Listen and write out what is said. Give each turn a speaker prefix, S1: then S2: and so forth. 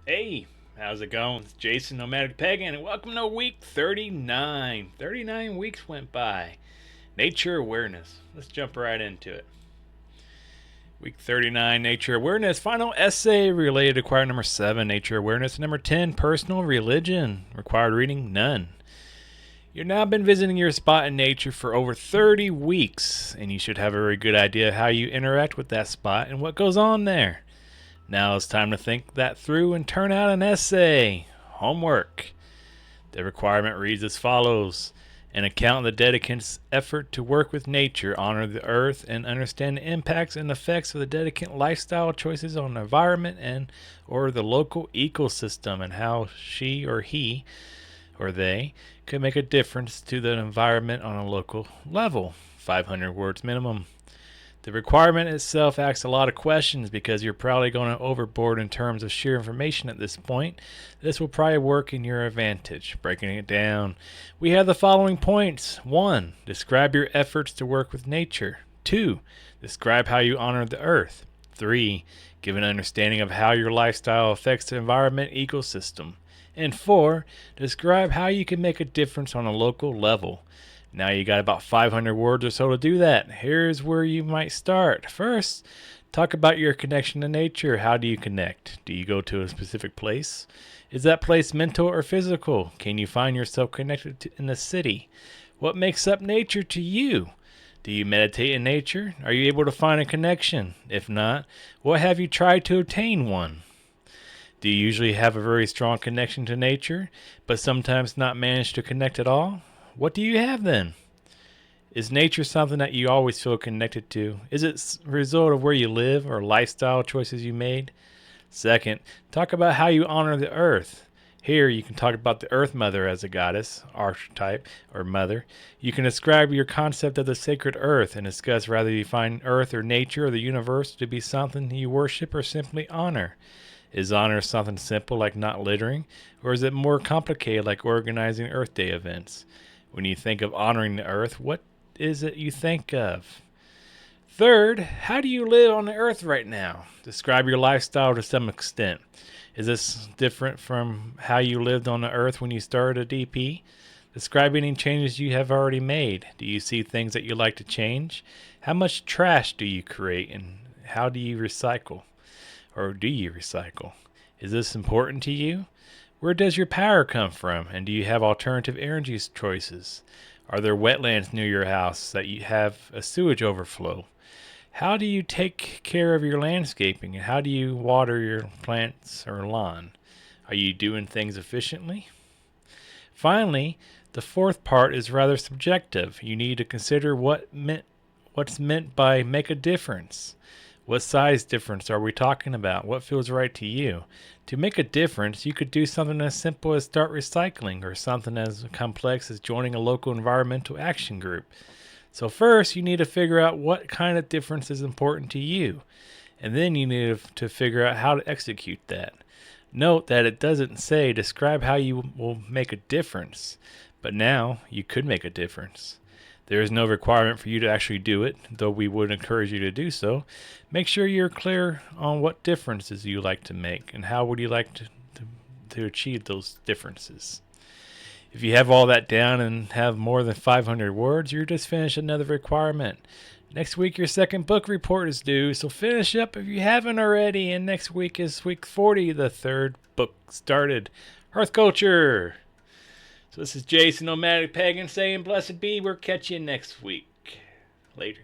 S1: Hey, how's it going? It's Jason, Nomadic Pagan, and welcome to week 39. 39 weeks went by. Nature awareness. Let's jump right into it. Week 39, Nature Awareness. Final essay related to required number 7, Nature Awareness. Number 10, Personal Religion. Required reading, none. You've now been visiting your spot in nature for over 30 weeks, and you should have a very good idea how you interact with that spot and what goes on there. Now it's time to think that through and turn out an essay. Homework. The requirement reads as follows. An account of the dedicant's effort to work with nature, honor the earth, and understand the impacts and effects of the dedicant lifestyle choices on the environment and or the local ecosystem, and how she or he or they could make a difference to the environment on a local level. 500 words minimum. The requirement itself asks a lot of questions because you're probably going overboard in terms of sheer information at this point. This will probably work in your advantage. Breaking it down, we have the following points. 1. Describe your efforts to work with nature. 2. Describe how you honor the earth. 3. Give an understanding of how your lifestyle affects the environment ecosystem. And 4. Describe how you can make a difference on a local level. Now you got about 500 words or so to do that. Here's where you might start. First, talk about your connection to nature. How do you connect? Do you go to a specific place? Is that place mental or physical? Can you find yourself connected in the city? What makes up nature to you? Do you meditate in nature? Are you able to find a connection? If not, what have you tried to obtain one? Do you usually have a very strong connection to nature, but sometimes not manage to connect at all? What do you have then? Is nature something that you always feel connected to? Is it a result of where you live or lifestyle choices you made? Second, talk about how you honor the earth. Here you can talk about the earth mother as a goddess, archetype, or mother. You can describe your concept of the sacred earth and discuss whether you find earth or nature or the universe to be something you worship or simply honor. Is honor something simple like not littering, or is it more complicated like organizing Earth Day events? When you think of honoring the earth, what is it you think of? Third, how do you live on the earth right now? Describe your lifestyle to some extent. Is this different from how you lived on the earth when you started a DP? Describe any changes you have already made. Do you see things that you like to change? How much trash do you create, and how do you recycle? Or do you recycle? Is this important to you? Where does your power come from, and do you have alternative energy choices? Are there wetlands near your house that you have a sewage overflow? How do you take care of your landscaping, and how do you water your plants or lawn? Are you doing things efficiently? Finally, the fourth part is rather subjective. You need to consider what's meant by make a difference. What size difference are we talking about? What feels right to you? To make a difference, you could do something as simple as start recycling, or something as complex as joining a local environmental action group. So first, you need to figure out what kind of difference is important to you, and then you need to figure out how to execute that. Note that it doesn't say describe how you will make a difference, but now you could make a difference. There is no requirement for you to actually do it, though we would encourage you to do so. Make sure you're clear on what differences you like to make and how would you like to achieve those differences. If you have all that down and have more than 500 words, you're just finished another requirement. Next week, your second book report is due, so finish up if you haven't already. And next week is week 40, the third book started, Earth Culture. So this is Jason, Nomadic Pagan, saying blessed be. We'll catch you next week. Later.